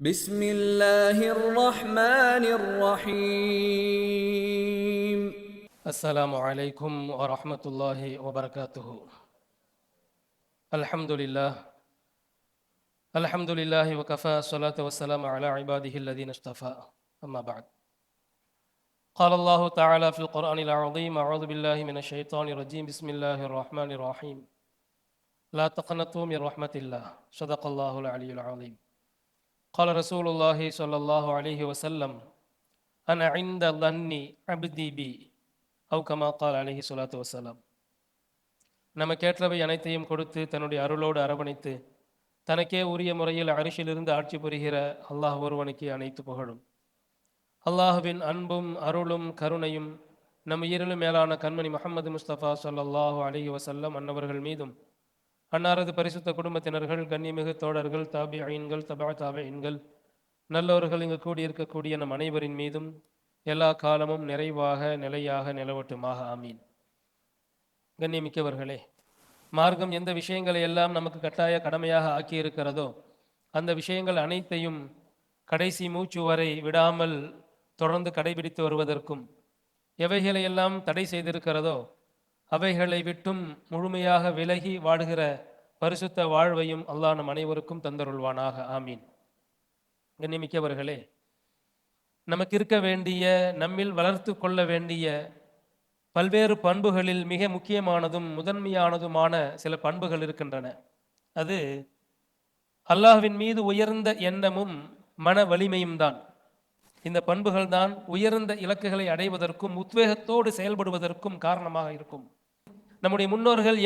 بسم الله الرحمن الرحيم. السلام عليكم ورحمة الله وبركاته. الحمد لله وكفى الصلاة والسلام على عباده الذين اصطفى. أما بعد، قال الله تعالى في القرآن العظيم: أعوذ بالله من الشيطان الرجيم، بسم الله الرحمن الرحيم. لا تقنطوا من رحمة الله، صدق الله العلي العظيم. قال رسول الله صلى الله عليه وسلم: أنا عند ظن عبدي بي، أو كما قال عليه الصلاة والسلام. நமக்கேற்றவை அனைத்தையும் கொடுத்து தன்னுடைய அருளோடு அரவணைத்து தனக்கே உரிய முறையில் அரிசிலிருந்து ஆட்சி புரிகிற அல்லாஹ் ஒருவனுக்கு அனைத்து புகழும். அல்லாஹுவின் அன்பும் அருளும் கருணையும் நம் உயிரிலும் மேலான கண்மணி முஹம்மது முஸ்தபா ஸல்லல்லாஹு அலைஹி வஸல்லம் அன்னவர்கள் மீதும், அன்னாரது பரிசுத்த குடும்பத்தினர்கள், கண்ணியமிகு தோழர்கள், தாபிஈன்கள், தபா தாபிஈன்கள், நல்லவர்கள் இங்கு கூடியிருக்கக்கூடிய நம் அனைவரின் மீதும் எல்லா காலமும் நிறைவாக நிலையாக நிலவட்டுமாக, ஆமீன். கண்ணியமிக்கவர்களே, மார்க்கம் எந்த விஷயங்களை எல்லாம் நமக்கு கட்டாய கடமையாக ஆக்கியிருக்கிறதோ அந்த விஷயங்கள் அனைத்தையும் கடைசி மூச்சு வரை விடாமல் தொடர்ந்து கடைபிடித்து வருவதற்கும், எவைகளை எல்லாம் தடை செய்திருக்கிறதோ அவைகளை விட்டும் முழுமையாக விலகி வாடுகிற பரிசுத்த வாழ்வையும் அல்லாஹ் நம் அனைவருக்கும் தந்தருள்வானாக, ஆமீன். கண்ணியமிக்கவர்களே, நமக்கு இருக்க வேண்டிய, நம்மில் வளர்த்து கொள்ள வேண்டிய பல்வேறு பண்புகளில் மிக முக்கியமானதும் முதன்மையானதுமான சில பண்புகள் இருக்கின்றன. அது அல்லாஹ்வின் மீது உயர்ந்த எண்ணமும் மன வலிமையும் தான். இந்த பண்புகள் தான் உயர்ந்த இலக்குகளை அடைவதற்கும் உத்வேகத்தோடு செயல்படுவதற்கும் காரணமாக இருக்கும். நம்முடைய முன்னோர்கள்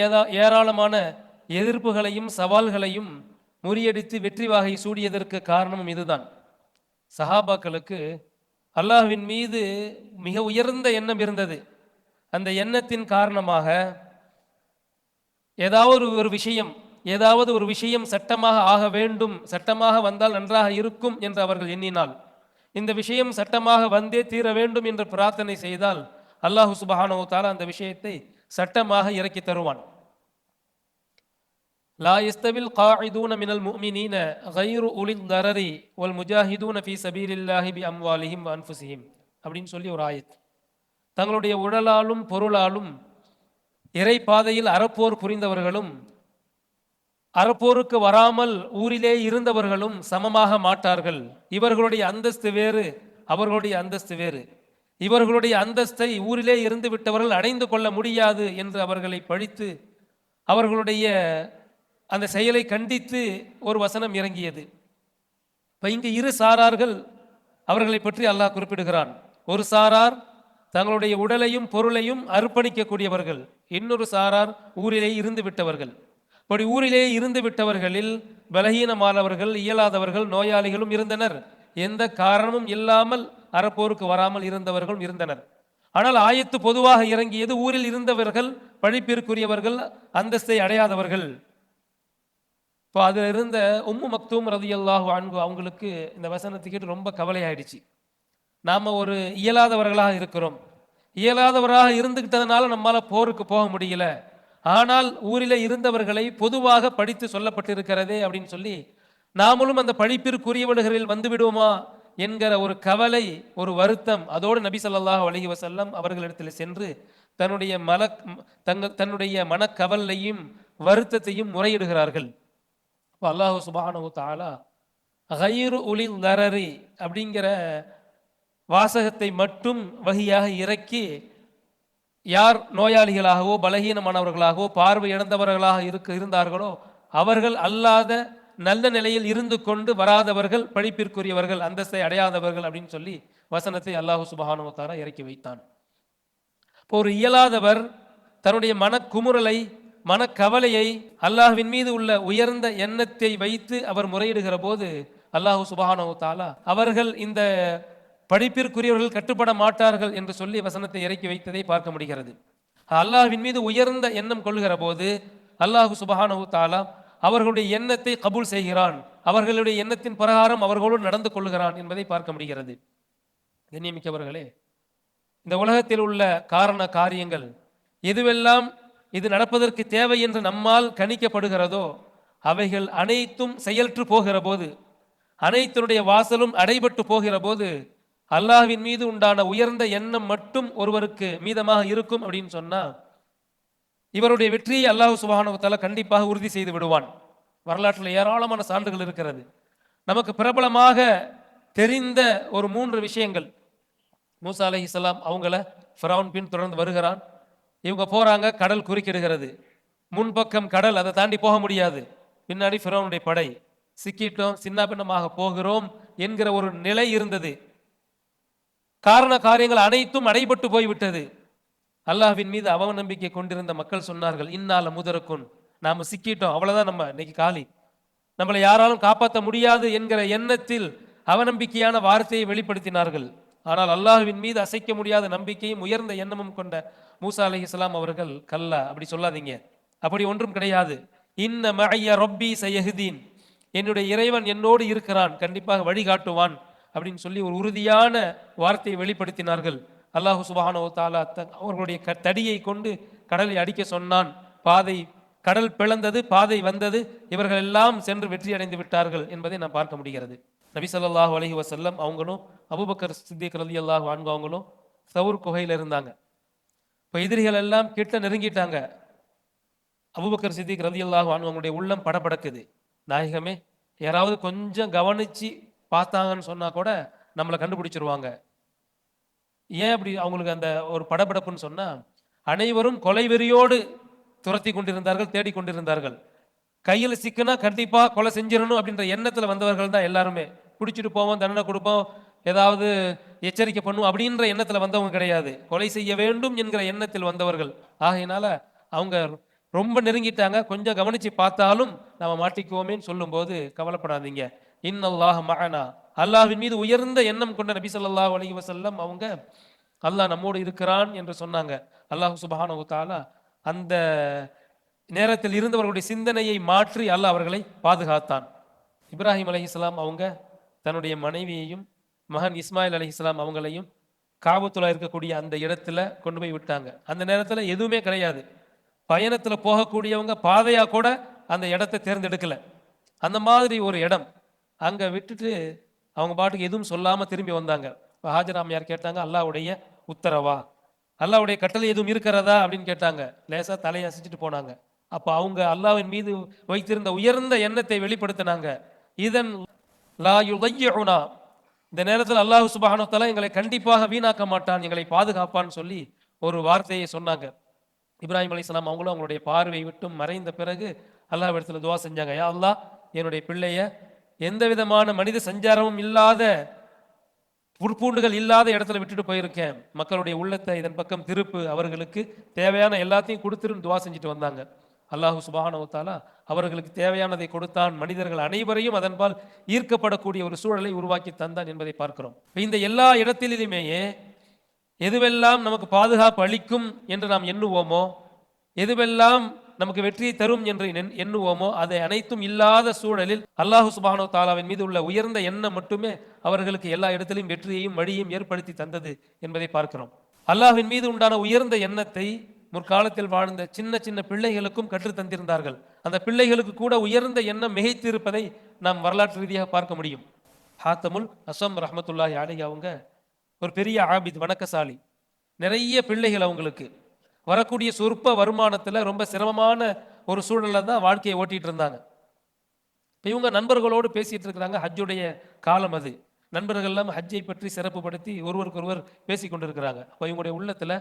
ஏராளமான எதிர்ப்புகளையும் சவால்களையும் முறியடித்து வெற்றி வாகை சூடியதற்கு காரணமும் இதுதான். சஹாபாக்களுக்கு அல்லாஹ்வின் மீது மிக உயர்ந்த எண்ணம் இருந்தது. அந்த எண்ணத்தின் காரணமாக ஏதாவது ஒரு விஷயம் சட்டமாக ஆக வேண்டும், சட்டமாக வந்தால் நன்றாக இருக்கும் என்று அவர்கள் எண்ணினால், இந்த விஷயம் சட்டமாக வந்தே தீர வேண்டும் என்று பிரார்த்தனை செய்தால் அல்லாஹு சுப்ஹானஹு வ தஆலா அந்த விஷயத்தை சட்டமாக இறக்கி தருவான். லா யஸ்தவில் காஇதூன மினல் முஃமினீன கைரு உலில் தரரி வல் முஜாஹிதூன ஃபீ சபீலில்லாஹி பி அம்வாலிஹிம் வ அன்ஃபுஸிஹிம் அப்படின்னு சொல்லி ஒரு ஆயத். தங்களுடைய உடலாலும் பொருளாலும் இறை பாதையில் அறப்போர் புரிந்தவர்களும் அறப்போருக்கு வராமல் ஊரிலே இருந்தவர்களும் சமமாக மாட்டார்கள். இவர்களுடைய அந்தஸ்து வேறு, அவர்களுடைய அந்தஸ்து வேறு. இவர்களுடைய அந்தஸ்தை ஊரிலே இருந்து விட்டவர்கள் அடைந்து கொள்ள முடியாது என்று அவர்களை பழித்து அவர்களுடைய அந்த செயலை கண்டித்து ஒரு வசனம் இறங்கியது. இப்போ இங்கு இரு சாரார்கள் அவர்களை பற்றி அல்லாஹ் குறிப்பிடுகிறான். ஒரு சாரார் தங்களுடைய உடலையும் பொருளையும் அர்ப்பணிக்கக்கூடியவர்கள், இன்னொரு சாரார் ஊரிலே இருந்து விட்டவர்கள். அப்படி ஊரிலே இருந்து விட்டவர்களில் பலகீனமானவர்கள், இயலாதவர்கள், நோயாளிகளும் இருந்தனர். எந்த காரணமும் இல்லாமல் அறப்போருக்கு வராமல் இருந்தவர்களும் இருந்தனர். ஆனால் ஆயத்து பொதுவாக இறங்கியது ஊரில் இருந்தவர்கள், பழிப்பிற்குரியவர்கள், அந்தஸ்தை அடையாதவர்கள். இப்போ அதில் இருந்த உம்மு மக்தூம் ரலியல்லாஹு அன்ஹு அவங்களுக்கு இந்த வசனத்துக்கிட்டு ரொம்ப கவலை ஆயிடுச்சு. நாம் ஒரு இயலாதவர்களாக இருக்கிறோம், இயலாதவராக இருந்துக்கிட்டதுனால நம்மளால் போருக்கு போக முடியல, ஆனால் ஊரில் இருந்தவர்களை பொதுவாக படித்து சொல்லப்பட்டிருக்கிறதே அப்படின்னு சொல்லி நாமளும் அந்த பழிப்பிற்குரியவர்களில் வந்து விடுவோமா என்கிற ஒரு கவலை, ஒரு வருத்தம், அதோடு நபி ஸல்லல்லாஹு அலைஹி வஸல்லம் அவர்களிடத்தில் சென்று தன்னுடைய மனக்கவலையும் வருத்தத்தையும் முறையிடுகிறார்கள். இப்போ அல்லாஹு சுப்ஹானஹு வ தஆலா கைரு உலில் தரரி அப்படிங்கிற வாசகத்தை மட்டும் வஹியாக இறக்கி, யார் நோயாளிகளாகவோ பலகீனமானவர்களாகவோ பார்வை இழந்தவர்களாக இருந்தார்களோ அவர்கள் அல்லாத நல்ல நிலையில் இருந்து கொண்டு வராதவர்கள், பழிப்பிற்குரியவர்கள், அந்தஸ்தை அடையாதவர்கள் அப்படின்னு சொல்லி வசனத்தை அல்லாஹு சுப்ஹானஹு வ தஆலா இறக்கி வைத்தான். இப்போ ஒரு இயலாதவர் தன்னுடைய மனக்குமுறலை, மனக்கவலையை அல்லாஹ்வின் மீது உள்ள உயர்ந்த எண்ணத்தை வைத்து அவர் முறையிடுகிற போது அல்லாஹு சுப்ஹானஹு வ தஆலா அவர்கள் இந்த படிப்பிற்குரியவர்கள் கட்டுப்பட மாட்டார்கள் என்று சொல்லி வசனத்தை இறக்கி வைத்ததை பார்க்க முடிகிறது. அல்லாஹ்வின் மீது உயர்ந்த எண்ணம் கொள்கிற போது அல்லாஹு சுப்ஹானஹு வ தஆலா அவர்களுடைய எண்ணத்தை கபூல் செய்கிறான், அவர்களுடைய எண்ணத்தின் பிரகாரம் அவர்களோடு நடந்து கொள்கிறான் என்பதை பார்க்க முடிகிறது. கண்ணியமிக்கவர்களே, இந்த உலகத்தில் உள்ள காரண காரியங்கள் எதுவெல்லாம் இது நடப்பதற்கு தேவை என்று நம்மால் கணிக்கப்படுகிறதோ அவைகள் அனைத்தும் செயல்ற்று போகிற போது, அனைத்தினுடைய வாசலும் அடைபட்டு போகிற போது அல்லாஹ்வின் மீது உண்டான உயர்ந்த எண்ணம் மட்டும் ஒருவருக்கு மீதமாக இருக்கும் அப்படின்னு சொன்னா இவருடைய வெற்றியை அல்லாஹ் சுப்ஹானஹு வ தஆலா கண்டிப்பாக உறுதி செய்து விடுவான். வரலாற்றில் ஏராளமான சான்றுகள் இருக்கிறது. நமக்கு பிரபலமாக தெரிந்த ஒரு 3 விஷயங்கள். மூசா அலைஹிஸ்ஸலாம் அவங்கள ஃபிரௌன் பின் தொடர்ந்து வருகிறான். இவங்க போறாங்க, கடல் குறுக்கிடுகிறது. முன்பக்கம் கடல், அதை தாண்டி போக முடியாது. பின்னாடி ஃபிரௌனுடைய படை. சிக்கிட்டோம், சின்ன பின்னமாக போகிறோம் என்கிற ஒரு நிலை இருந்தது. காரண காரியங்கள் அனைத்தும் அடைபட்டு போய்விட்டது. அல்லாஹ்வின் மீது அவநம்பிக்கை கொண்டிருந்த மக்கள் சொன்னார்கள், இன்னால முதரக்குன், நாம சிக்கிட்டோம், அவ்வளவுதான், நம்ம இன்னைக்கு காலி, நம்மளை யாராலும் காப்பாற்ற முடியாது என்கிற எண்ணத்தில் அவநம்பிக்கையான வார்த்தையை வெளிப்படுத்தினார்கள். ஆனால் அல்லாஹ்வின் மீது அசைக்க முடியாத நம்பிக்கையும் உயர்ந்த எண்ணமும் கொண்ட மூசா அலைஹிஸ்ஸலாம் அவர்கள், கல்லா, அப்படி சொல்லாதீங்க, அப்படி ஒன்றும் கிடையாது. இன்ன மஅய்ய ரப்பி சயஹ்தீன், என்னுடைய இறைவன் என்னோடு இருக்கிறான், கண்டிப்பாக வழிகாட்டுவான் அப்படின்னு சொல்லி ஒரு உறுதியான வார்த்தையை வெளிப்படுத்தினார்கள். அல்லாஹு சுப்ஹானஹு வ தஆலா அவர்களுடைய தடியை கொண்டு கடலை அடிக்க சொன்னான். கடல் பிளந்தது, பாதை வந்தது. இவர்கள் எல்லாம் சென்று வெற்றி அடைந்து விட்டார்கள் என்பதை நாம் பார்க்க முடிகிறது. நபி ஸல்லல்லாஹு அலைஹி வஸல்லம் அவங்களும் அபூபக்கர் சித்திக் ரலியல்லாஹு அன்ஹு அவங்களும் சவுர் குகையில் இருந்தாங்க. இப்போ எதிரிகள் எல்லாம் கிட்ட நெருங்கிட்டாங்க. அபூபக்கர் சித்திக் ரலியல்லாஹு அன்ஹு அவங்களுடைய உள்ளம் படபடக்குது. நாயகமே, யாராவது கொஞ்சம் கவனிச்சு பார்த்தாங்கன்னு சொன்னா கூட நம்மளை கண்டுபிடிச்சிருவாங்க. ஏன் அப்படி அவங்களுக்கு அந்த ஒரு படபடப்புன்னு சொன்னா, அனைவரும் கொலைவெறியோடு துரத்தி கொண்டிருந்தார்கள், தேடிக்கொண்டிருந்தார்கள். கையில் சிக்கினா கண்டிப்பா கொலை செஞ்சிடணும் அப்படின்ற எண்ணத்துல வந்தவர்கள் தான் எல்லாருமே. பிடிச்சிட்டு போவோம், தண்டனை கொடுப்போம், ஏதாவது எச்சரிக்கை பண்ணுவோம் அப்படின்ற எண்ணத்துல வந்தவங்க கிடையாது. கொலை செய்ய வேண்டும் என்கிற எண்ணத்தில் வந்தவர்கள். ஆகையினால அவங்க ரொம்ப நெருங்கிட்டாங்க. கொஞ்சம் கவனிச்சு பார்த்தாலும் நாம மாட்டிக்குவோமேன்னு சொல்லும்போது, கவலைப்படாதீங்க, இன்னல்லாஹ மஅனா, அல்லாஹ்வின் மீது உயர்ந்த எண்ணம் கொண்ட நபி ஸல்லல்லாஹு அலைஹி வஸல்லம் அவங்க, அல்லாஹ் நம்மோடு இருக்கிறான் என்று சொன்னாங்க. அல்லாஹ் சுப்ஹானஹு வ தஆலா அந்த நேரத்தில் இருந்தவர்களுடைய சிந்தனையை மாற்றி அல்லாஹ் அவர்களை பாதுகாத்தான். இப்ராஹிம் அலைஹிஸ்ஸலாம் அவங்க தன்னுடைய மனைவியையும் மகன் இஸ்மாயில் அலைஹிஸ்ஸலாம் அவங்களையும் காபத்துல்லா இருக்கக்கூடிய அந்த இடத்துல கொண்டு போய் விட்டாங்க. அந்த நேரத்தில் எதுவுமே கிடையாது. பயணத்தில் போகக்கூடியவங்க பாதையா கூட அந்த இடத்தை தேர்ந்தெடுக்கல. அந்த மாதிரி ஒரு இடம். அங்க விட்டுட்டு அவங்க பாட்டுக்கு எதுவும் சொல்லாம திரும்பி வந்தாங்க. ஹாஜராமையார் கேட்டாங்க, அல்லாஹ்வுடைய உத்தரவா, அல்லாஹ்வுடைய கட்டளை எதுவும் இருக்கிறதா அப்படின்னு கேட்டாங்க. லேசா தலையை அசைச்சிட்டு போனாங்க. அப்ப அவங்க அல்லாஹ்வின் மீது வைத்திருந்த உயர்ந்த எண்ணத்தை வெளிப்படுத்தினாங்க. இதன் லா யுதையுனா, இந்த நேரத்தில் அல்லாஹ் சுப்ஹானஹு வ தஆலா எங்களை கண்டிப்பாக வீணாக்க மாட்டான், எங்களை பாதுகாப்பான்னு சொல்லி ஒரு வார்த்தையை சொன்னாங்க. இப்ராஹிம் அலைஹிஸ்ஸலாம் அவங்களும் அவங்களுடைய பார்வை விட்டும் மறைந்த பிறகு அல்லாஹ் இடத்துல துவா செஞ்சாங்க, யா அல்லாஹ், என்னுடைய பிள்ளைய எந்த விதமான மனித சஞ்சாரமும் இல்லாத, புற்பூண்டுகள் இல்லாத இடத்துல விட்டுட்டு போயிருக்கேன், மக்களுடைய உள்ளத்தை இதன் பக்கம் திருப்பு, அவர்களுக்கு தேவையான எல்லாத்தையும் கொடுத்துருன்னு துவா செஞ்சுட்டு வந்தாங்க. அல்லாஹு சுப்ஹானஹு வ தஆலா அவர்களுக்கு தேவையானதை கொடுத்தான். மனிதர்கள் அனைவரையும் அதன்பால் ஈர்க்கப்படக்கூடிய ஒரு சூழலை உருவாக்கி தந்தான் என்பதை பார்க்கிறோம். இந்த எல்லா இடத்திலுமே எதுவெல்லாம் நமக்கு பாதுகாப்பு அளிக்கும் என்று நாம் எண்ணுவோமோ, எதுவெல்லாம் நமக்கு வெற்றியை தரும் என்று எண்ணுவோமோ, அதை அனைத்தும் இல்லாத சூழலில் அல்லாஹு சுப்ஹானஹு வ தஆலாவின் மீது உள்ள உயர்ந்த எண்ணம் மட்டுமே அவர்களுக்கு எல்லா இடத்திலும் வெற்றியையும் வழியையும் ஏற்படுத்தி தந்தது என்பதை பார்க்கிறோம். அல்லாஹ்வின் மீது உண்டான உயர்ந்த எண்ணத்தை முற்காலத்தில் வாழ்ந்த சின்ன சின்ன பிள்ளைகளுக்கும் கற்றுத் தந்திருந்தார்கள். அந்த பிள்ளைகளுக்கு கூட உயர்ந்த எண்ணம் மிகைத்து இருப்பதை நாம் வரலாற்று ரீதியாக பார்க்க முடியும். ஹாத்தமுல் அஸ்ஸம் ரஹ்மத்துல்லாஹி அலைஹி அவங்க ஒரு பெரிய ஆபித், வணக்கசாலி. நிறைய பிள்ளைகள் அவங்களுக்கு. வரக்கூடிய சொற்ப வருமானத்துல ரொம்ப சிரமமான ஒரு சூழல்ல தான் வாழ்க்கையை ஓட்டிட்டு இருந்தாங்க. இவங்க நண்பர்களோடு பேசிட்டு இருக்கிறாங்க. ஹஜ்ஜுடைய காலம் அது. நண்பர்கள் எல்லாம் ஹஜ்ஜை பற்றி சிறப்புப்படுத்தி ஒருவருக்கு ஒருவர் பேசி கொண்டிருக்கிறாங்க. அப்போ இவங்களுடைய உள்ளத்துல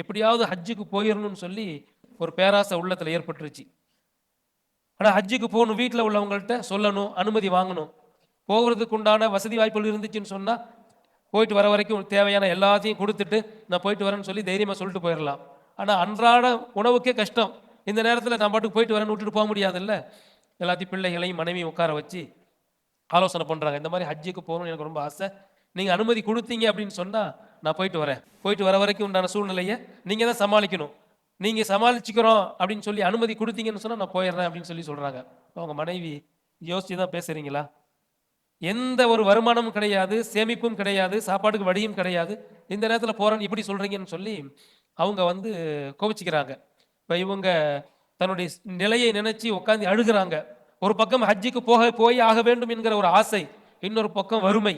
எப்படியாவது ஹஜ்ஜுக்கு போயிடணும்னு சொல்லி ஒரு பேராசை உள்ளத்துல ஏற்பட்டுருச்சு. ஆனா ஹஜ்ஜுக்கு போகணும், வீட்டில் உள்ளவங்கள்ட்ட சொல்லணும், அனுமதி வாங்கணும். போகிறதுக்கு உண்டான வசதி வாய்ப்புகள் இருந்துச்சுன்னு சொன்னா போயிட்டு வர வரைக்கும் தேவையான எல்லாத்தையும் கொடுத்துட்டு நான் போயிட்டு வரேன்னு சொல்லி தைரியமா சொல்லிட்டு போயிடலாம். ஆனா அன்றாட உணவுக்கே கஷ்டம். இந்த நேரத்தில் நான் பாட்டுக்கு போயிட்டு வரேன்னு விட்டுட்டு போக முடியாதுல்ல. எல்லாத்தையும் பிள்ளைகளையும் மனைவியும் உட்கார வச்சு ஆலோசனை பண்றாங்க. இந்த மாதிரி ஹஜ்ஜுக்கு போகணும்னு எனக்கு ரொம்ப ஆசை, நீங்க அனுமதி கொடுத்தீங்க அப்படின்னு சொன்னா நான் போயிட்டு வரேன். போயிட்டு வர வரைக்கும் உண்டான சூழ்நிலையை நீங்க தான் சமாளிக்கணும். நீங்க சமாளிச்சுக்கிறோம் அப்படின்னு சொல்லி அனுமதி கொடுத்தீங்கன்னு சொன்னா நான் போயிடுறேன் அப்படின்னு சொல்லி சொல்றாங்க. அவங்க மனைவி, யோசிச்சு தான் பேசுறீங்களா? எந்த ஒரு வருமானமும் கிடையாது, சேமிப்பும் கிடையாது, சாப்பாட்டுக்கு வழியும் கிடையாது, இந்த நேரத்தில் போறேன்னு இப்படி சொல்றீங்கன்னு சொல்லி அவங்க கோபிச்சுக்கிறாங்க. இப்போ இவங்க தன்னுடைய நிலையை நினைச்சு உட்காந்து அழுகிறாங்க. ஒரு பக்கம் ஹஜ்ஜுக்கு போய் ஆக வேண்டும் என்கிற ஒரு ஆசை, இன்னொரு பக்கம் வறுமை,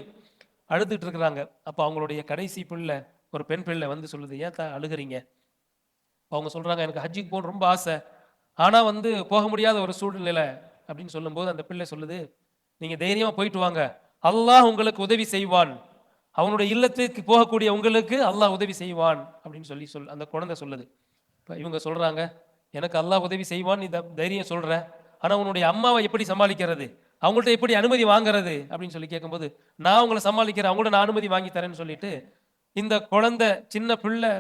அழுதுட்டு இருக்கிறாங்க. அப்போ அவங்களுடைய கடைசி பிள்ளை, ஒரு பெண் பிள்ளை வந்து சொல்லுது, ஏன் அழுகுறீங்க? அவங்க சொல்றாங்க, எனக்கு ஹஜ்ஜுக்கு போகணும் ரொம்ப ஆசை, ஆனா போக முடியாத ஒரு சூழ்நிலை அப்படின்னு சொல்லும்போது அந்த பிள்ளை சொல்லுது, நீங்க தைரியமா போயிட்டு வாங்க, அல்லாஹ் உங்களுக்கு உதவி செய்வான், அவனுடைய இல்லத்துக்கு போகக்கூடிய உங்களுக்கு அல்லாஹ் உதவி செய்வான் அப்படின்னு சொல்லி அந்த குழந்தை சொல்லுது. இப்போ இவங்க சொல்றாங்க, எனக்கு அல்லாஹ் உதவி செய்வான் நீ தைரியம் சொல்ற, ஆனா உன்னுடைய அம்மாவை எப்படி சமாளிக்கிறது, அவங்கள்ட்ட எப்படி அனுமதி வாங்குறது அப்படின்னு சொல்லி கேட்கும்போது, நான் உங்களை சமாளிக்கிறேன், அவங்கள்ட்ட நான் அனுமதி வாங்கி தரேன்னு சொல்லிட்டு இந்த குழந்தை சின்ன பிள்ளை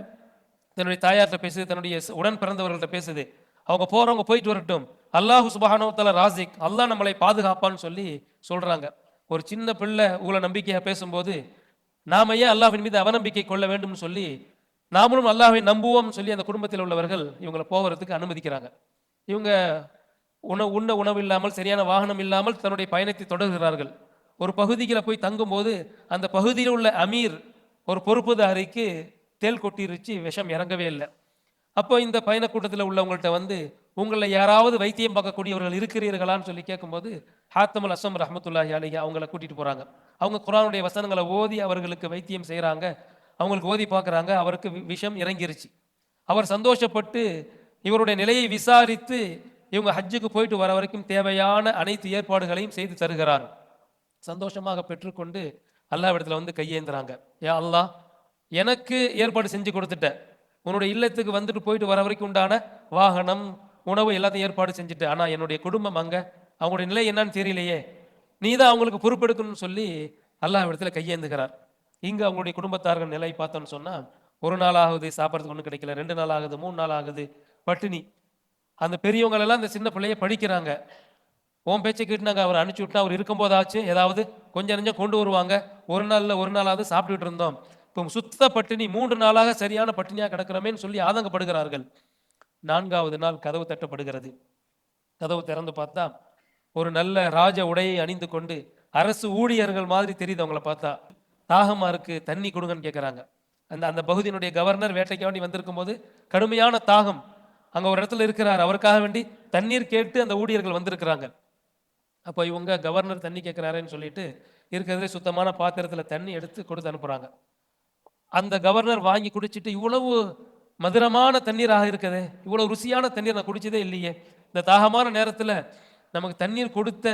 தன்னுடைய தாயார்கிட்ட பேசுது, தன்னுடைய உடன் பிறந்தவர்கள்ட்ட பேசுது, அவங்க போறவங்க போயிட்டு வரட்டும், அல்லாஹு சுப்ஹானஹு வ தஆலா ராசிக், அல்லாஹ் நம்மளை பாதுகாப்பான்னு சொல்லி சொல்றாங்க. ஒரு சின்ன பிள்ளை உங்களை நம்பிக்கையா பேசும்போது நாம ஏன் அல்லாஹ்வின் மீது அவநம்பிக்கை கொள்ள வேண்டும்னு சொல்லி நாமளும் அல்லாஹ்வை நம்புவோம்னு சொல்லி அந்த குடும்பத்தில் உள்ளவர்கள் இவங்களை போகிறதுக்கு அனுமதிக்கிறாங்க. இவங்க உண்ண உணவு இல்லாமல், சரியான வாகனம் இல்லாமல் தன்னுடைய பயணத்தை தொடர்கிறார்கள். ஒரு பகுதியில் போய் தங்கும்போது அந்த பகுதியில் உள்ள அமீர் ஒரு பொறுப்புதாரிக்கு தேள் கொட்டிருச்சு, விஷம் இறங்கவே இல்லை. அப்போ இந்த பயண கூட்டத்தில் உள்ளவங்கள்ட்ட உங்களை யாராவது வைத்தியம் பார்க்கக்கூடியவர்கள் இருக்கிறீர்களான்னு சொல்லி கேட்கும்போது ஹாத்தமுல் அஸ்ஸம் ரஹ்மத்துல்லாஹி அலைஹி அவங்கள கூட்டிட்டு போறாங்க. அவங்க குர்ஆனுடைய வசனங்களை ஓதி அவர்களுக்கு வைத்தியம் செய்கிறாங்க. அவங்களுக்கு ஓதி பார்க்குறாங்க, அவருக்கு விஷம் இறங்கிருச்சு. அவர் சந்தோஷப்பட்டு இவருடைய நிலையை விசாரித்து இவங்க ஹஜ்ஜுக்கு போயிட்டு வர வரைக்கும் தேவையான அனைத்து ஏற்பாடுகளையும் செய்து தருகிறார். சந்தோஷமாக பெற்றுக்கொண்டு அல்லாஹ்விடத்தில் கையேந்துறாங்க. யா அல்லாஹ், எனக்கு ஏற்பாடு செஞ்சு கொடுத்துட்ட, உன்னுடைய இல்லத்துக்கு வந்துட்டு போயிட்டு வர வரைக்கும் உண்டான வாகனம், உணவு எல்லாத்தையும் ஏற்பாடு செஞ்சுட்டு, ஆனால் என்னுடைய குடும்பம் அங்கே, அவங்களுடைய நிலை என்னன்னு தெரியலையே, நீ தான் அவங்களுக்கு பொறுப்பெடுக்கணும்னு சொல்லி அல்லாஹ்விடத்தில் கையேந்துகிறார். இங்கே அவங்களுடைய குடும்பத்தார்கள் நிலை பார்த்தோன்னு சொன்னால், ஒரு நாள் ஆகுது சாப்பிட்றதுக்கு ஒன்றும் கிடைக்கல, 2 நாள் ஆகுது, 3 நாள் ஆகுது, பட்டினி. அந்த பெரியவங்களெல்லாம் அந்த சின்ன பிள்ளைய படிக்கிறாங்க. உன் பேச்சை கேட்டு நாங்கள் அவர் அனுப்பிச்சி விட்டா அவர் இருக்கும்போதாச்சும் ஏதாவது கொஞ்சம் நெஞ்சம் கொண்டு வருவாங்க, ஒரு நாளாவது சாப்பிட்டுட்டு இருந்தோம், இப்போ சுத்த பட்டினி, 3 நாளாக சரியான பட்டினியாக கிடக்கிறோமேன்னு சொல்லி ஆதங்கப்படுகிறார்கள். 4வது நாள் கதவு தட்டப்படுகிறது. கதவு திறந்து பார்த்தா ஒரு நல்ல ராஜ உடையை அணிந்து கொண்டு அரசு ஊழியர்கள் மாதிரி தெரியுது அவங்கள பார்த்தா. தாகமா இருக்கு, தண்ணி கொடுங்கன்னு கேட்குறாங்க. அந்த பகுதியினுடைய கவர்னர் வேட்டைக்கு வேண்டி வந்திருக்கும் போது கடுமையான தாகம், அங்கே ஒரு இடத்துல இருக்கிறார், அவருக்காக வேண்டி தண்ணீர் கேட்டு அந்த ஊழியர்கள் வந்திருக்கிறாங்க. அப்போ இவங்க கவர்னர் தண்ணி கேட்குறாருன்னு சொல்லிட்டு இருக்கிறதே சுத்தமான பாத்திரத்தில் தண்ணி எடுத்து கொடுத்து அனுப்புகிறாங்க. அந்த கவர்னர் வாங்கி குடிச்சிட்டு, இவ்வளவு மதுரமான தண்ணீராக இருக்குது, இவ்வளவு ருசியான தண்ணீர் நான் குடிச்சதே இல்லையே, இந்த தாகமான நேரத்தில் நமக்கு தண்ணீர் கொடுத்த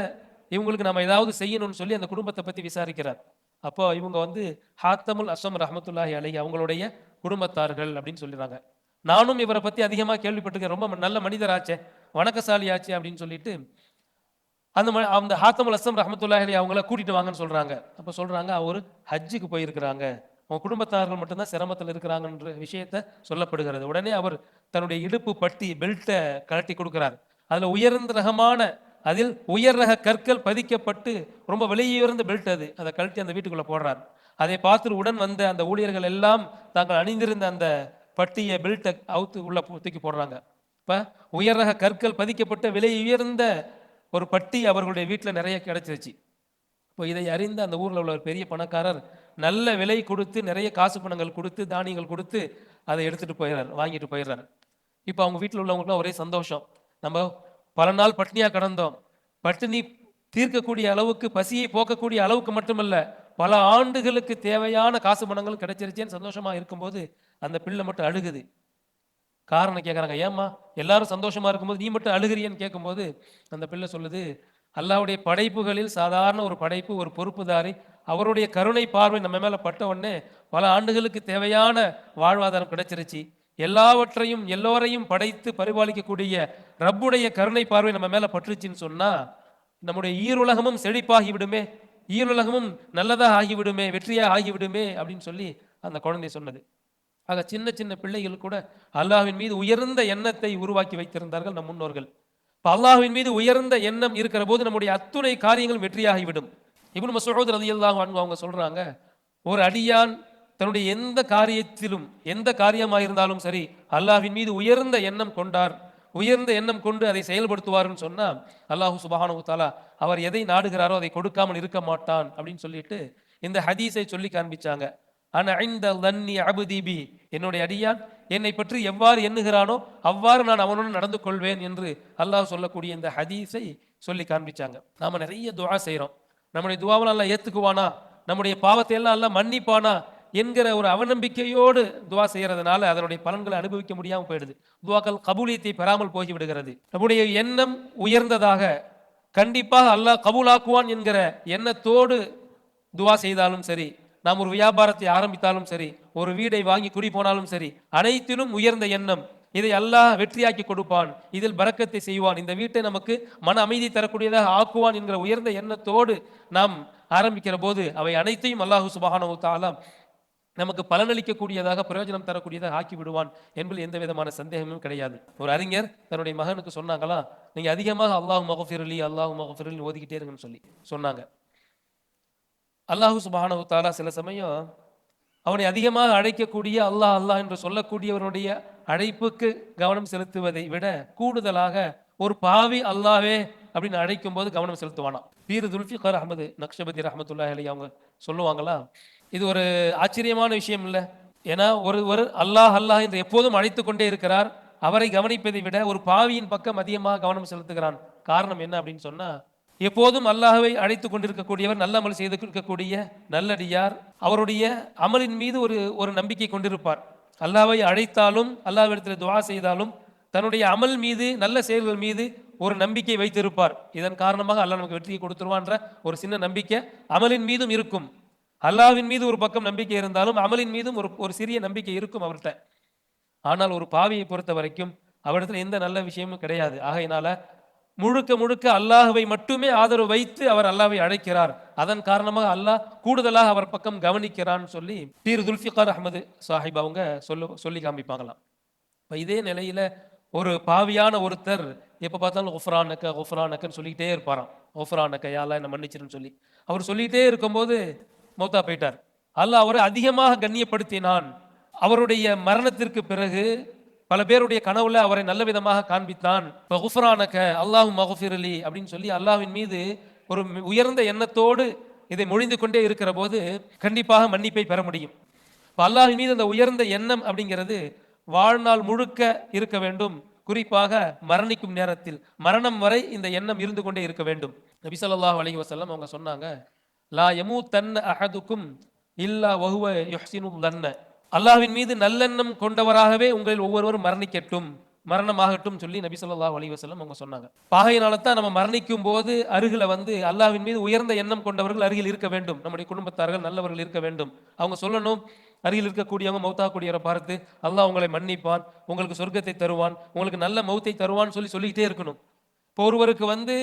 இவங்களுக்கு நம்ம ஏதாவது செய்யணும்னு சொல்லி அந்த குடும்பத்தை பற்றி விசாரிக்கிறார். அப்போ இவங்க ஹாத்தமுல் அஸ்ஸம் ரஹ்மத்துல்லாஹி அலைஹி அவங்களுடைய குடும்பத்தார்கள் அப்படின்னு சொல்லிடுறாங்க. நானும் இவரை பற்றி அதிகமாக கேள்விப்பட்டிருக்கேன், ரொம்ப நல்ல மனிதராச்சே, வணக்கசாலியாச்சே அப்படின்னு சொல்லிட்டு அந்த ஹாத்தமுல் அஸ்ஸம் ரஹ்மத்துல்லாஹி அலைஹி அவங்கள கூட்டிட்டு வாங்கன்னு சொல்றாங்க. அப்போ சொல்றாங்க, அவர் ஹஜ்ஜுக்கு போயிருக்கிறாங்க, அவங்க குடும்பத்தார்கள் மட்டும்தான் சிரமத்தில் இருக்கிறாங்கன்ற விஷயத்த சொல்லப்படுகிறது. உடனே அவர் தன்னுடைய இடுப்பு பட்டி பெல்ட்டை கழட்டி கொடுக்கிறார். அதில் உயர்ந்த ரகமான, அதில் உயர் ரக கற்கள் பதிக்கப்பட்டு ரொம்ப விலையுயர்ந்த பெல்ட் அது, அதை கழட்டி அந்த வீட்டுக்குள்ளே போடுறார். அதை பார்த்து உடன் வந்த அந்த ஊழியர்கள் எல்லாம் தாங்கள் அணிந்திருந்த அந்த பட்டியை பெல்ட்டை அவுத்து உள்ள தூக்கி போடுறாங்க. இப்போ உயர் ரக கற்கள் பதிக்கப்பட்ட விலை உயர்ந்த ஒரு பட்டி அவர்களுடைய வீட்டில் நிறைய கிடைச்சிருச்சு. இப்போ இதை அறிந்த அந்த ஊரில் உள்ள ஒரு பெரிய பணக்காரர் நல்ல விலை கொடுத்து நிறைய காசு பணங்கள் கொடுத்து தானியங்கள் கொடுத்து அதை எடுத்துட்டு போயிடுறார், வாங்கிட்டு போயிடுறாரு. இப்போ அவங்க வீட்டில் உள்ளவங்களுக்குலாம் ஒரே சந்தோஷம், நம்ம பல நாள் பட்டினியாக கடந்தோம், பட்டினி தீர்க்கக்கூடிய அளவுக்கு, பசியை போக்கக்கூடிய அளவுக்கு மட்டுமல்ல, பல ஆண்டுகளுக்கு தேவையான காசு பணங்கள் கிடைச்சிருச்சேன்னு சந்தோஷமா இருக்கும்போது அந்த பிள்ளை மட்டும் அழுகுது. காரணம் கேட்குறாங்க, ஏம்மா எல்லாரும் சந்தோஷமா இருக்கும்போது நீ மட்டும் அழுகிறியன்னு கேட்கும்போது அந்த பிள்ளை சொல்லுது, அல்லாஹ்வுடைய படைப்புகளில் சாதாரண ஒரு படைப்பு, ஒரு பொறுப்புதாரி, அவருடைய கருணை பார்வை நம்ம மேலே பட்ட உடனே பல ஆண்டுகளுக்கு தேவையான வாழ்வாதாரம் கிடைச்சிருச்சு, எல்லாவற்றையும் எல்லோரையும் படைத்து பரிபாலிக்கக்கூடிய ரப்புடைய கருணை பார்வை நம்ம மேலே பட்டுருச்சுன்னு சொன்னால் நம்முடைய ஈருலகமும் செழிப்பாகி விடுமே, ஈருலகமும் நல்லதாக ஆகிவிடுமே, வெற்றியாக ஆகிவிடுமே அப்படின்னு சொல்லி அந்த குழந்தை சொன்னது. ஆக சின்ன சின்ன பிள்ளைகள் கூட அல்லாஹ்வின் மீது உயர்ந்த எண்ணத்தை உருவாக்கி வைத்திருந்தார்கள் நம் முன்னோர்கள். இப்போ அல்லாஹ்வின் மீது உயர்ந்த எண்ணம் இருக்கிற போது நம்முடைய அத்துணை காரியங்கள் வெற்றியாகிவிடும். இப்னு மஸ்ஊத் ரலியல்லாஹு அன்ஹு அவங்க சொல்றாங்க, ஒரு அடியான் தன்னுடைய எந்த காரியத்திலும், எந்த காரியமாக இருந்தாலும் சரி, அல்லாஹ்வின் மீது உயர்ந்த எண்ணம் கொண்டார், உயர்ந்த எண்ணம் கொண்டு அதை செயல்படுத்துவார்னு சொன்னால் அல்லாஹு சுப்ஹானஹு வ தஆலா அவர் எதை நாடுகிறாரோ அதை கொடுக்காமல் இருக்க மாட்டான் அப்படின்னு சொல்லிட்டு இந்த ஹதீஸை சொல்லி காண்பிச்சாங்க. அன இன்த லன்னி அப்தி பி, என்னுடைய அடியான் என்னை பற்றி எவ்வாறு எண்ணுகிறானோ அவ்வாறு நான் அவனுடன் நடந்து கொள்வேன் என்று அல்லாஹ் சொல்லக்கூடிய இந்த ஹதீஸை சொல்லி காண்பிச்சாங்க. நாம நிறைய துஆ செய்கிறோம், நம்முடைய துவாவை அல்லாஹ் ஏத்துக்குவானா, நம்முடைய பாவத்தை எல்லாம் அல்லாஹ் மன்னிப்பானா என்கிற ஒரு அவநம்பிக்கையோடு துவா செய்யறதுனால அதனுடைய பலன்களை அனுபவிக்க முடியாமல் போயிடுது. துவாக்கள் கபூலியத்தை பெறாமல் போய் விடுகிறது. நம்முடைய எண்ணம் உயர்ந்ததாக, கண்டிப்பாக அல்லாஹ் கபூலாக்குவான் என்கிற எண்ணத்தோடு துவா செய்தாலும் சரி, நாம் ஒரு வியாபாரத்தை ஆரம்பித்தாலும் சரி, ஒரு வீடை வாங்கி குடி போனாலும் சரி, அனைத்திலும் உயர்ந்த எண்ணம். இதை அல்லாஹ் வெற்றியாக்கி கொடுப்பான், இதில் பரக்கத்தை செய்வான், இந்த வீட்டை நமக்கு மன அமைதி தரக்கூடியதாக ஆக்குவான் என்கிற உயர்ந்த எண்ணத்தோடு நாம் ஆரம்பிக்கிற போது அவை அனைத்தையும் அல்லாஹு சுப்ஹானஹு வ தஆலா நமக்கு பலனளிக்கக்கூடியதாக, பிரயோஜனம் தரக்கூடியதாக ஆக்கி விடுவான் என்பதில் எந்த விதமான சந்தேகமும் கிடையாது. ஒரு அறிஞர் தன்னுடைய மகனுக்கு சொன்னாங்களா, நீங்க அதிகமாக அல்லாஹு மக்ஃபிர்லி அல்லாஹு மக்ஃபிர்லி ஓதிக்கிட்டே இருங்கன்னு சொல்லி சொன்னாங்க. அல்லாஹு சுப்ஹானஹு வ தஆலா சில சமயம் அவனை அதிகமாக அழைக்கக்கூடிய அல்லாஹ் அல்லாஹ் என்று சொல்லக்கூடியவனுடைய அழைப்புக்கு கவனம் செலுத்துவதை விட கூடுதலாக ஒரு பாவி அல்லாவே அப்படின்னு அழைக்கும் போது கவனம் செலுத்துவானாம். பீர் துல்ஃபிகர் அஹமது நக்ஷபதி ரஹமத்துல்லாஹி அலைஹி அவங்க சொல்லுவாங்களா, இது ஒரு ஆச்சரியமான விஷயம் இல்லை. ஏன்னா ஒருவர் அல்லாஹ் அல்லாஹ் என்று எப்போதும் அழைத்து கொண்டே இருக்கிறார். அவரை கவனிப்பதை விட ஒரு பாவியின் பக்கம் அதிகமாக கவனம் செலுத்துகிறான். காரணம் என்ன அப்படின்னு சொன்னா, எப்போதும் அல்லாஹ்வை அழைத்து கொண்டிருக்கக்கூடியவர், நல்ல அமல் செய்து இருக்கக்கூடிய நல்லடியார், அவருடைய அமலின் மீது ஒரு நம்பிக்கை கொண்டிருப்பார். அல்லாஹ்வை அழைத்தாலும் அல்லாஹ்விடத்தில் துஆ செய்தாலும் தன்னுடைய அமல் மீது, நல்ல செயல்கள் மீது ஒரு நம்பிக்கை வைத்திருப்பார். இதன் காரணமாக அல்லாஹ் நமக்கு வெற்றியை கொடுத்துருவான்ற ஒரு சின்ன நம்பிக்கை அமலின் மீதும் இருக்கும். அல்லாஹ்வின் மீது ஒரு பக்கம் நம்பிக்கை இருந்தாலும் அமலின் மீதும் ஒரு சிறிய நம்பிக்கை இருக்கும் அவர்கிட்ட. ஆனால் ஒரு பாவியை பொறுத்த வரைக்கும் அவரிடத்தில் எந்த நல்ல விஷயமும் கிடையாது. ஆகையினால முழுக்க முழுக்க அல்லாஹ்வை மட்டுமே ஆதரவு வைத்து அவர் அல்லாஹ்வை அழைக்கிறார். அதன் காரணமாக அல்லாஹ் கூடுதலாக அவர் பக்கம் கவனிக்கிறான்னு சொல்லி பீர் துல்ஃபிகர் அஹமது சாஹிப் அவங்க சொல்லி காமிப்பாங்களாம். இப்போ இதே நிலையில ஒரு பாவியான ஒருத்தர் எப்போ பார்த்தாலும் ஒஃப்ரானக்கன்னு சொல்லிக்கிட்டே இருப்பாராம். ஒஃப்ரானக்க யாலா என்ன மன்னிச்சிருன்னு சொல்லி அவர் சொல்லிக்கிட்டே இருக்கும்போது மௌத்தா போயிட்டார். அல்லாஹ் அவரை அதிகமாக கண்ணியப்படுத்தினான். அவருடைய மரணத்திற்கு பிறகு பல பேருடைய கனவுல அவரை நல்ல விதமாக காண்பித்தான். குஃப்ரானக அல்லாஹு மக்ஃபிர்லி அப்படின்னு சொல்லி அல்லாஹ்வின் மீது ஒரு உயர்ந்த எண்ணத்தோடு இதை மொழிந்து கொண்டே இருக்கிற போது கண்டிப்பாக மன்னிப்பை பெற முடியும். இப்போ அல்லாஹ்வின் மீது அந்த உயர்ந்த எண்ணம் அப்படிங்கிறது வாழ்நாள் முழுக்க இருக்க வேண்டும். குறிப்பாக மரணிக்கும் நேரத்தில், மரணம் வரை இந்த எண்ணம் இருந்து கொண்டே இருக்க வேண்டும். நபி ஸல்லல்லாஹு அலைஹி வஸல்லம் அவங்க சொன்னாங்க, லா யமூதன்ன அஹதுக்கும் இல்லா வஹுவ யுஹ்சினு தன்ன. அல்லாஹ்வின் மீது நல்லெண்ணம் கொண்டவராகவே உங்களில் ஒவ்வொருவரும் மரணிக்கட்டும், மரணமாகட்டும் சொல்லி நபி ஸல்லல்லாஹு அலைஹி வஸல்லம் அவங்க சொன்னாங்க. பாகையினால தான் நம்ம மரணிக்கும் போது அருகில அல்லாஹ்வின் மீது உயர்ந்த எண்ணம் கொண்டவர்கள் அருகில் இருக்க வேண்டும். நம்முடைய குடும்பத்தார்கள் நல்லவர்கள் இருக்க வேண்டும். அவங்க சொல்லணும், அருகில் இருக்கக்கூடியவங்க மௌத்தாக்கூடியவரை பார்த்து அல்லாஹ் உங்களை மன்னிப்பான், உங்களுக்கு சொர்க்கத்தை தருவான், உங்களுக்கு நல்ல மௌத்தை தருவான்னு சொல்லிக்கிட்டே இருக்கணும். இப்போ ஒருவருக்கு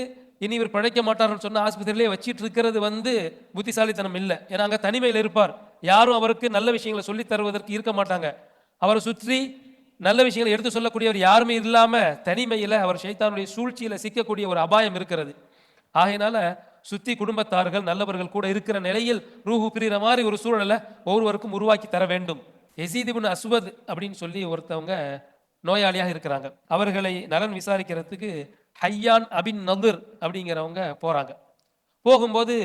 இனி இவர் பிழைக்க மாட்டார்னு சொன்ன ஆஸ்பத்திரியிலே வச்சிட்டு இருக்கிறது புத்திசாலித்தனம் இல்லை. ஏன்னா அங்கே தனிமையில் இருப்பார். யாரும் அவருக்கு நல்ல விஷயங்களை சொல்லி தருவதற்கு இருக்க மாட்டாங்க. அவரை சுற்றி நல்ல விஷயங்களை எடுத்து சொல்லக்கூடியவர் யாருமே இல்லாம தனிமையில அவர் ஷைத்தானுடைய சூழ்ச்சியில சிக்கக்கூடிய ஒரு அபாயம் இருக்கிறது. ஆகையினால சுத்தி குடும்பத்தார்கள் நல்லவர்கள் கூட இருக்கிற நிலையில் ரூஹு பிரிகிற மாதிரி ஒரு சூழலை ஒவ்வொருவருக்கும் உருவாக்கி தர வேண்டும். யஸீத் இப்னு அஸ்வத் அப்படின்னு சொல்லி ஒருத்தவங்க நோயாளியாக இருக்கிறாங்க. அவர்களை நலன் விசாரிக்கிறதுக்கு ஹையான் அபின் நதுர் அப்படிங்கிறவங்க போறாங்க. போகும்போது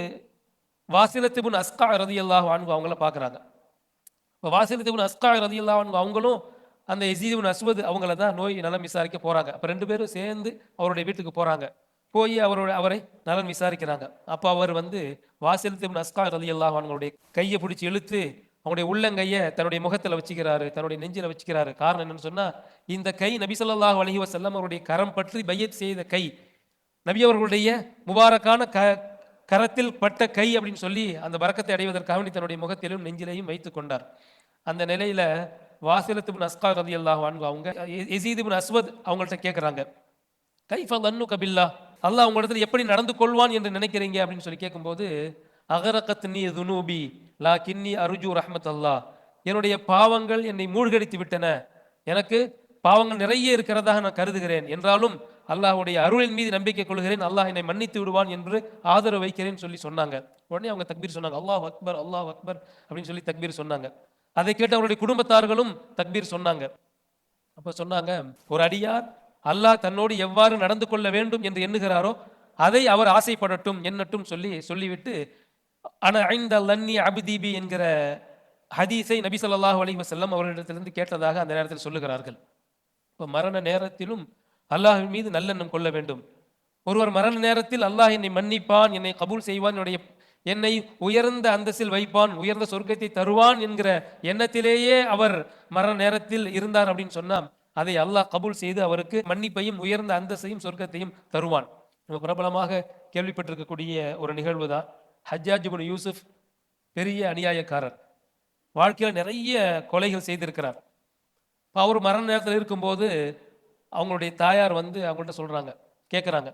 வாசிலத் இப்னு அஸ்கா ரலியல்லாஹு அன்ஹு அவங்கள பார்க்குறாங்க. இப்போ வாசிலத் இப்னு அஸ்கா ரலியல்லாஹு அன்ஹு அவங்களும் அந்த யஸீத் இப்னு அஸ்வத் அவங்கள தான் நோய் நலம் விசாரிக்க போறாங்க. அப்போ ரெண்டு பேரும் சேர்ந்து அவருடைய வீட்டுக்கு போறாங்க. போய் அவரை நலன் விசாரிக்கிறாங்க. அப்போ அவர் வாசிலத் இப்னு அஸ்கா ரலியல்லாஹு அன்ஹுடைய கையை பிடிச்சி இழுத்து அவங்களுடைய உள்ளங்கையை தன்னுடைய முகத்தில் வச்சுக்கிறாரு, தன்னுடைய நெஞ்சில் வச்சுக்கிறாரு. காரணம் என்னன்னு சொன்னா, இந்த கை நபி ஸல்லல்லாஹு அலைஹி வஸல்லம் அவருடைய கரம் பற்றி பையத் செய்த கை, நபி அவர்களுடைய முபாரக்கான கரத்தில் பட்ட கை அப்படின்னு சொல்லி அந்த பரக்கத்தை அடைவதற்காக தன்னுடைய முகத்திலும் நெஞ்சிலையும் வைத்துக் கொண்டார். அந்த நிலையில வாசிலத் இப்னு அஸ்கா ரலியல்லாஹு அன்ஹு அவங்க யஸீத் இப்னு அஸ்வத் அவங்கள்ட்ட கேட்குறாங்க, கைஃப தன்னுக பில்லாஹ், அல்லாஹ் உங்களிடத்தில் எப்படி நடந்து கொள்வான் என்று நினைக்கிறீங்க அப்படின்னு சொல்லி கேட்கும்போது, அகரகத்னி துனூபி லாகின்னி அர்ஜூ ரஹ்மத்தல்லாஹ், என்னுடைய பாவங்கள் என்னை மூழ்கடித்து விட்டன, எனக்கு பாவங்கள் நிறைய இருக்கிறதாக நான் கருதுகிறேன், என்றாலும் அல்லாஹ்வுடைய அருளின் மீது நம்பிக்கை கொள்கிறேன், அல்லாஹ் என்னை மன்னித்து விடுவான் என்று ஆதரவு வைக்கிறேன் சொல்லி சொன்னாங்க. உடனே அவங்க தக்பீர் சொன்னாங்க, அல்லாஹ் அக்பர் அல்லாஹ் அக்பர் அப்படின்னு சொல்லி தக்பீர் சொன்னாங்க. அதை கேட்டு அவருடைய குடும்பத்தார்களும் தக்பீர் சொன்னாங்க. அப்போ சொன்னாங்க, ஒரு அடியார் அல்லாஹ் தன்னோடு எவ்வாறு நடந்து கொள்ள வேண்டும் என்று எண்ணுகிறாரோ அதை அவர் ஆசைப்படட்டும் எண்ணட்டும் சொல்லிவிட்டு ஆனா ஐந்த லன்னி அபிதீபி என்கிற ஹதீஸை நபி ஸல்லல்லாஹு அலைஹி வஸல்லம் அவர்களிடத்திலிருந்து கேட்டதாக அந்த நேரத்தில் சொல்லுகிறார்கள். இப்போ மரண நேரத்திலும் அல்லாஹ்வின் மீது நல்லெண்ணம் கொள்ள வேண்டும். ஒருவர் மரண நேரத்தில் அல்லாஹ் என்னை மன்னிப்பான், என்னை கபூல் செய்வான், என்னுடைய என்னை உயர்ந்த அந்தஸ்தில் வைப்பான், உயர்ந்த சொர்க்கத்தை தருவான் என்கிற எண்ணத்திலேயே அவர் மரண நேரத்தில் இருந்தார் அப்படின்னு சொன்னா அதை அல்லாஹ் கபூல் செய்து அவருக்கு மன்னிப்பையும் உயர்ந்த அந்தஸ்தையும் சொர்க்கத்தையும் தருவான். நம்ம பிரபலமாக கேள்விப்பட்டிருக்கக்கூடிய ஒரு நிகழ்வு தான் ஹஜ்ஜாஜ் இப்னு யூசுப். பெரிய அநியாயக்காரர், வாழ்க்கையில் நிறைய கொலைகள் செய்திருக்கிறார். அவர் மரண நேரத்தில் இருக்கும்போது அவங்களுடைய தாயார் வந்து அவங்கள்ட்ட சொல்றாங்க, கேட்குறாங்க,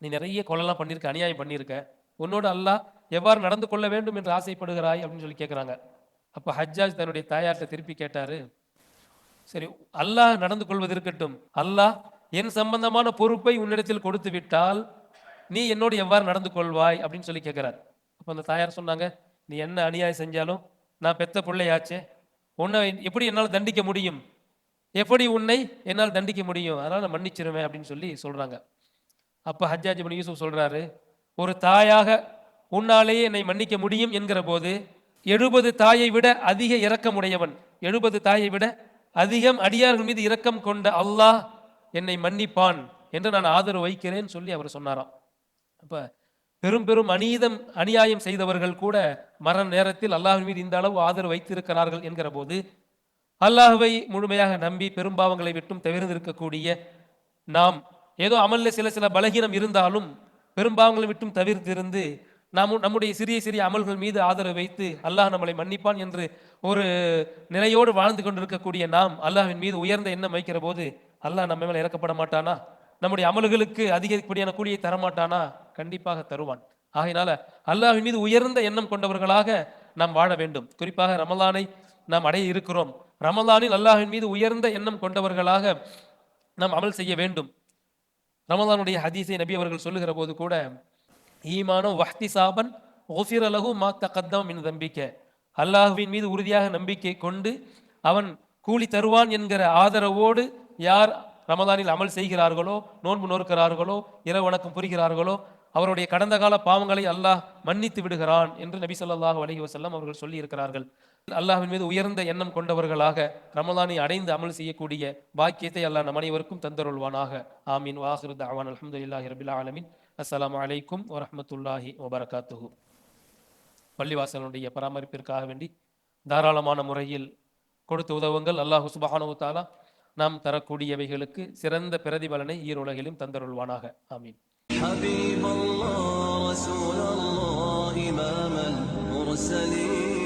நீ நிறைய கொலைலாம் பண்ணியிருக்க, அநியாயம் பண்ணியிருக்க, உன்னோட அல்லாஹ் எவ்வாறு நடந்து கொள்ள வேண்டும் என்று ஆசைப்படுகிறாய் அப்படின்னு சொல்லி கேட்குறாங்க. அப்போ ஹஜ்ஜாஜ் தன்னுடைய தாயார்கிட்ட திருப்பி கேட்டாரு, சரி அல்லாஹ் நடந்து கொள்வது இருக்கட்டும், அல்லாஹ் என் சம்பந்தமான பொறுப்பை உன்னிடத்தில் கொடுத்து விட்டால் நீ என்னோடு எவ்வாறு நடந்து கொள்வாய் அப்படின்னு சொல்லி கேட்கிறார். அப்போ அந்த தாயார் சொன்னாங்க, நீ என்ன அநியாயம் செஞ்சாலும் நான் பெத்த பிள்ளையாச்சே, உன்னை எப்படி என்னால் தண்டிக்க முடியும், எப்படி உன்னை என்னால் தண்டிக்க முடியும், அதனால் நான் மன்னிச்சிருவேன் அப்படின்னு சொல்லி சொல்றாங்க. அப்போ ஹஜ்ஜாஜ் இப்னு யூசுப் சொல்றாரு, ஒரு தாயாக உன்னாலேயே என்னை மன்னிக்க முடியும் என்கிற போது 70 தாயை விட அதிக இரக்கமுடையவன், 70 தாயை விட அதிகம் அடியார்கள் மீது இரக்கம் கொண்ட அல்லாஹ் என்னை மன்னிப்பான் என்று நான் ஆதரவு வைக்கிறேன் சொல்லி அவர் சொன்னாராம். அப்ப பெரும் பெரும் அநியாயம் செய்தவர்கள் கூட மரண நேரத்தில் அல்லாஹ்வின் மீது இந்த அளவு ஆதரவு வைத்திருக்கிறார்கள் என்கிற போது அல்லாஹ்வை முழுமையாக நம்பி பெரும்பாவங்களை விட்டும் தவிர்த்திருக்கக்கூடிய நாம், ஏதோ அமல்ல சில சில பலகீனம் இருந்தாலும் பெரும்பாவங்களை விட்டும் தவிர்த்திருந்து நம்முடைய சிறிய சிறிய அமல்கள் மீது ஆதரவு வைத்து அல்லாஹ் நம்மளை மன்னிப்பான் என்று ஒரு நிலையோடு வாழ்ந்து கொண்டிருக்கக்கூடிய நாம் அல்லாஹ்வின் மீது உயர்ந்த எண்ணம் வைக்கிற போது அல்லாஹ் நம்ம மேல இறக்கப்பட மாட்டானா? நம்முடைய அமல்களுக்கு அதிகப்படியான கூலியை தரமாட்டானா? கண்டிப்பாக தருவான். ஆகையினால அல்லாஹ்வின் மீது உயர்ந்த எண்ணம் கொண்டவர்களாக நாம் வாழ வேண்டும். குறிப்பாக ரமலானை நாம் அடைய இருக்கிறோம். ரமலானில் அல்லாஹ்வின் மீது உயர்ந்த எண்ணம் கொண்டவர்களாக நாம் அமல் செய்ய வேண்டும். ரமலானுடைய ஹதீஸை நபி அவர்கள் சொல்லுகிற போது கூட, ஈமானோ வஹ்திசாபன் குஃபிர லஹு மா தகத்தம் மின் தம்பிக்க, அல்லாஹ்வின் மீது உறுதியாக நம்பிக்கை கொண்டு அவன் கூலி தருவான் என்கிற ஆதரவோடு யார் ரமலானில் அமல் செய்கிறார்களோ, நோன்பு நோக்கிறார்களோ, இரவு வணக்கம் புரிகிறார்களோ, அவருடைய கடந்த கால பாவங்களை அல்லாஹ் மன்னித்து விடுகிறான் என்று நபி ஸல்லல்லாஹு அலைஹி வஸல்லம் அவர்கள் சொல்லி இருக்கிறார்கள். அல்லாஹ்வின் மீது உயர்ந்த எண்ணம் கொண்டவர்களாக ரமலானை அடைந்து அமல் செய்யக்கூடிய பாக்கியத்தை அல்லாஹ் நம் அனைவருக்கும் தந்தருள்வானாக. ஆமீன். வாஹிரு தஅவானா அல்ஹம்துலில்லாஹி ரப்பில் ஆலமீன். அஸ்ஸலாமு அலைக்கும் வரஹ்மத்துல்லாஹி வபரகாத்துஹு. பள்ளிவாசலுடைய பராமரிப்பிற்காக வேண்டி தாராளமான முறையில் கொடுத்து உதவுங்கள். அல்லாஹ் சுப்ஹானஹு வ தஆலா நாம் தரக்கூடியவைகளுக்கு சிறந்த பிரதிபலனை ஈருலகிலும் தந்தருள்வானாக. ஆமீன். حبيب الله رسول الله إمام المرسلين